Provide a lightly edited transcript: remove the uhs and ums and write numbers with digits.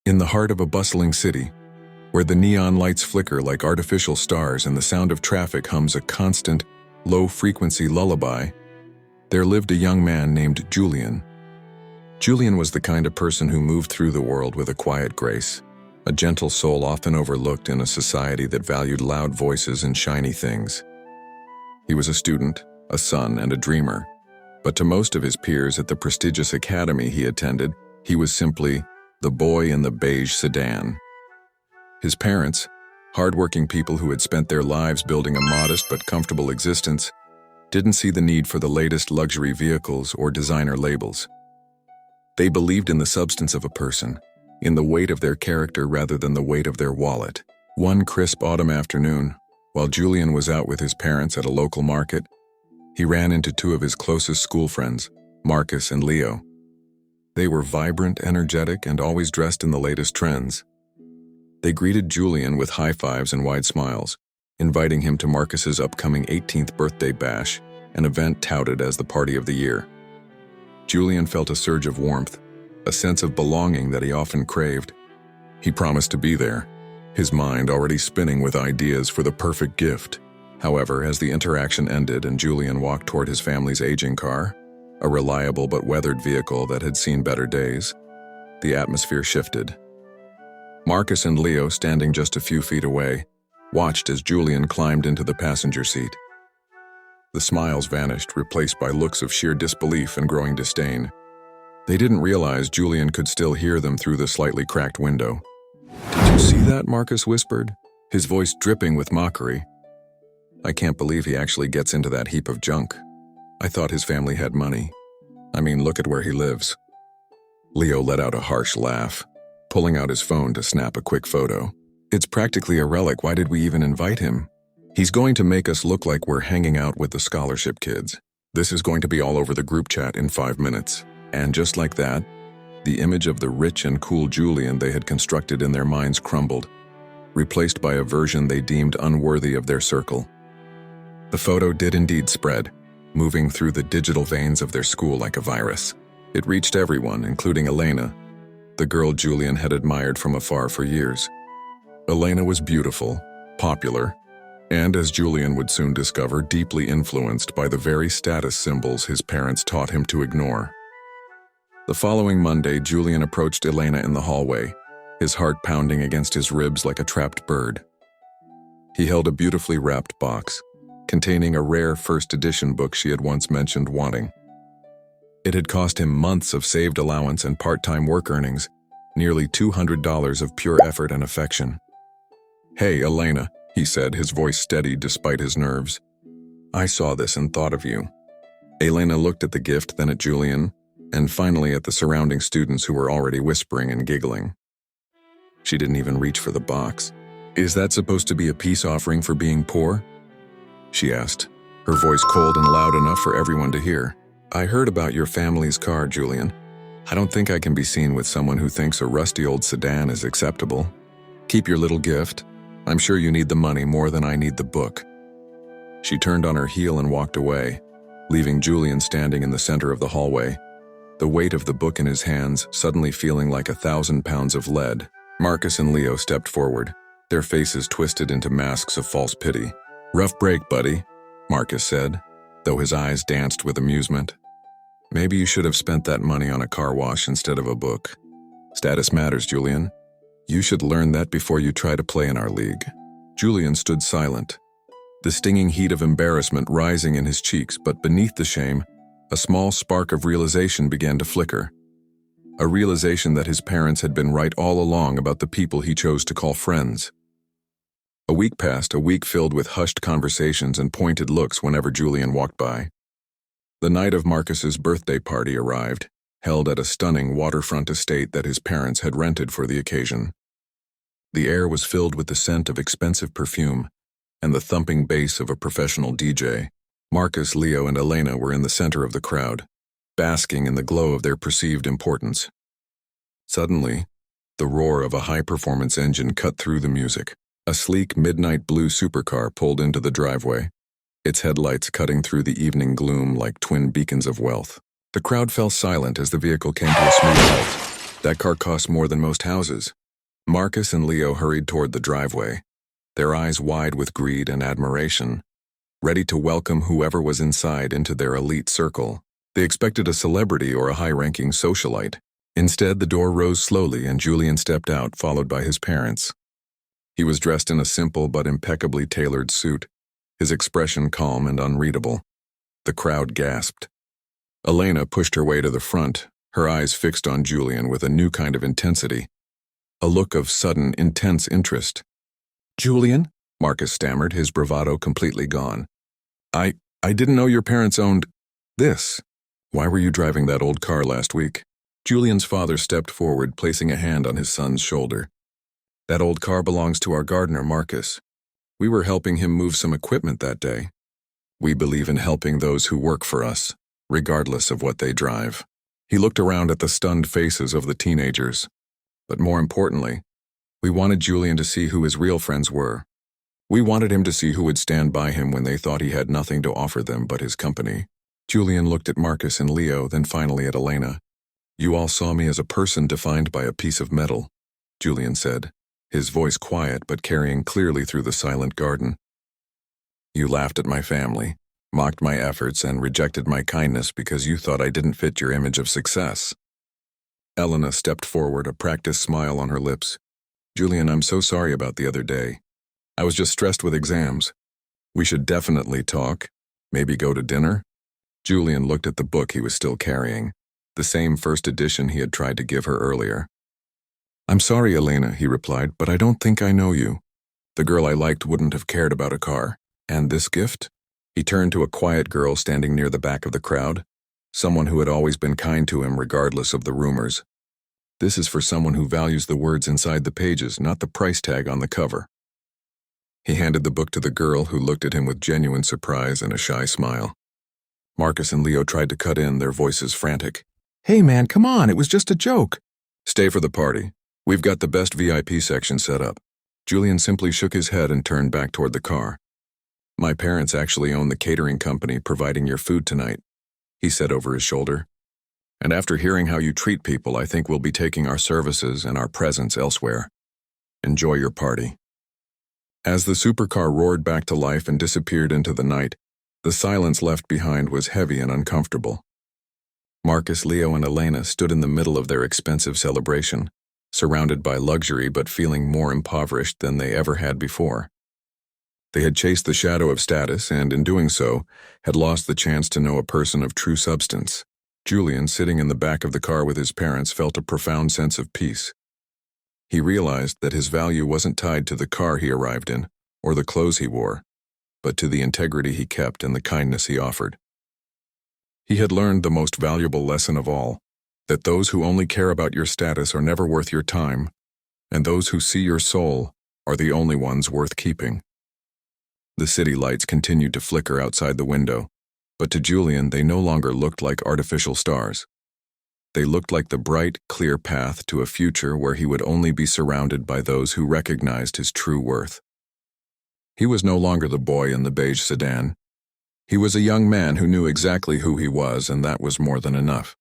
In the heart of a bustling city, where the neon lights flicker like artificial stars and the sound of traffic hums a constant, low-frequency lullaby, there lived a young man named Julian. Julian was the kind of person who moved through the world with a quiet grace, a gentle soul often overlooked in a society that valued loud voices and shiny things. He was a student, a son, and a dreamer, but to most of his peers at the prestigious academy he attended, he was simply the boy in the beige sedan. His parents, hardworking people who had spent their lives building a modest but comfortable existence, didn't see the need for the latest luxury vehicles or designer labels. They believed in the substance of a person, in the weight of their character rather than the weight of their wallet. One crisp autumn afternoon, while Julian was out with his parents at a local market, he ran into two of his closest school friends, Marcus and Leo. They were vibrant, energetic, and always dressed in the latest trends. They greeted Julian with high fives and wide smiles, inviting him to Marcus's upcoming 18th birthday bash, an event touted as the party of the year. Julian felt a surge of warmth, a sense of belonging that he often craved. He promised to be there, his mind already spinning with ideas for the perfect gift. However, as the interaction ended and Julian walked toward his family's aging car, a reliable but weathered vehicle that had seen better days, the atmosphere shifted. Marcus and Leo, standing just a few feet away, watched as Julian climbed into the passenger seat. The smiles vanished, replaced by looks of sheer disbelief and growing disdain. They didn't realize Julian could still hear them through the slightly cracked window. "Did you see that?" Marcus whispered, his voice dripping with mockery. "I can't believe he actually gets into that heap of junk. I thought his family had money. I mean, look at where he lives." Leo let out a harsh laugh, pulling out his phone to snap a quick photo. "It's practically a relic. Why did we even invite him? He's going to make us look like we're hanging out with the scholarship kids. This is going to be all over the group chat in 5 minutes." And just like that, the image of the rich and cool Julian they had constructed in their minds crumbled, replaced by a version they deemed unworthy of their circle. The photo did indeed spread, moving through the digital veins of their school like a virus. It reached everyone, including Elena, the girl Julian had admired from afar for years. Elena was beautiful, popular, and, as Julian would soon discover, deeply influenced by the very status symbols his parents taught him to ignore. The following Monday, Julian approached Elena in the hallway, his heart pounding against his ribs like a trapped bird. He held a beautifully wrapped box, containing a rare first edition book she had once mentioned wanting. It had cost him months of saved allowance and part-time work earnings, nearly $200 of pure effort and affection. "Hey, Elena," he said, his voice steady despite his nerves. "I saw this and thought of you." Elena looked at the gift, then at Julian, and finally at the surrounding students who were already whispering and giggling. She didn't even reach for the box. "Is that supposed to be a peace offering for being poor?" she asked, her voice cold and loud enough for everyone to hear. "I heard about your family's car, Julian. I don't think I can be seen with someone who thinks a rusty old sedan is acceptable. Keep your little gift. I'm sure you need the money more than I need the book." She turned on her heel and walked away, leaving Julian standing in the center of the hallway, the weight of the book in his hands suddenly feeling like 1,000 pounds of lead. Marcus and Leo stepped forward, their faces twisted into masks of false pity. "Rough break, buddy," Marcus said, though his eyes danced with amusement. "Maybe you should have spent that money on a car wash instead of a book. Status matters, Julian. You should learn that before you try to play in our league." Julian stood silent, the stinging heat of embarrassment rising in his cheeks, but beneath the shame, a small spark of realization began to flicker. A realization that his parents had been right all along about the people he chose to call friends. A week passed, a week filled with hushed conversations and pointed looks whenever Julian walked by. The night of Marcus's birthday party arrived, held at a stunning waterfront estate that his parents had rented for the occasion. The air was filled with the scent of expensive perfume and the thumping bass of a professional DJ. Marcus, Leo, and Elena were in the center of the crowd, basking in the glow of their perceived importance. Suddenly, the roar of a high-performance engine cut through the music. A sleek midnight blue supercar pulled into the driveway, its headlights cutting through the evening gloom like twin beacons of wealth. The crowd fell silent as the vehicle came to a smooth halt, That car costs more than most houses. Marcus and Leo hurried toward the driveway, their eyes wide with greed and admiration, ready to welcome whoever was inside into their elite circle. They expected a celebrity or a high-ranking socialite. Instead, the door rose slowly and Julian stepped out, followed by his parents. He was dressed in a simple but impeccably tailored suit, his expression calm and unreadable. The crowd gasped. Elena pushed her way to the front, her eyes fixed on Julian with a new kind of intensity, a look of sudden, intense interest. "Julian?" Marcus stammered, his bravado completely gone. I didn't know your parents owned this. Why were you driving that old car last week?" Julian's father stepped forward, placing a hand on his son's shoulder. "That old car belongs to our gardener, Marcus. We were helping him move some equipment that day. We believe in helping those who work for us, regardless of what they drive." He looked around at the stunned faces of the teenagers. But more importantly, we wanted Julian to see who his real friends were. We wanted him to see who would stand by him when they thought he had nothing to offer them but his company. Julian looked at Marcus and Leo, then finally at Elena. "You all saw me as a person defined by a piece of metal," Julian said, his voice quiet but carrying clearly through the silent garden. "You laughed at my family, mocked my efforts, and rejected my kindness because you thought I didn't fit your image of success." Elena stepped forward, a practiced smile on her lips. "Julian, I'm so sorry about the other day. I was just stressed with exams. We should definitely talk, maybe go to dinner." Julian looked at the book he was still carrying, the same first edition he had tried to give her earlier. "I'm sorry, Elena," he replied, "but I don't think I know you. The girl I liked wouldn't have cared about a car. And this gift?" He turned to a quiet girl standing near the back of the crowd, someone who had always been kind to him regardless of the rumors. "This is for someone who values the words inside the pages, not the price tag on the cover." He handed the book to the girl, who looked at him with genuine surprise and a shy smile. Marcus and Leo tried to cut in, their voices frantic. "Hey man, come on, it was just a joke." "Stay for the party. We've got the best VIP section set up." Julian simply shook his head and turned back toward the car. "My parents actually own the catering company providing your food tonight," he said over his shoulder. "And after hearing how you treat people, I think we'll be taking our services and our presence elsewhere. Enjoy your party." As the supercar roared back to life and disappeared into the night, the silence left behind was heavy and uncomfortable. Marcus, Leo, and Elena stood in the middle of their expensive celebration, surrounded by luxury but feeling more impoverished than they ever had before. They had chased the shadow of status and, in doing so, had lost the chance to know a person of true substance. Julian, sitting in the back of the car with his parents, felt a profound sense of peace. He realized that his value wasn't tied to the car he arrived in or the clothes he wore, but to the integrity he kept and the kindness he offered. He had learned the most valuable lesson of all, that those who only care about your status are never worth your time, and those who see your soul are the only ones worth keeping. The city lights continued to flicker outside the window, but to Julian they no longer looked like artificial stars. They looked like the bright, clear path to a future where he would only be surrounded by those who recognized his true worth. He was no longer the boy in the beige sedan. He was a young man who knew exactly who he was, and that was more than enough.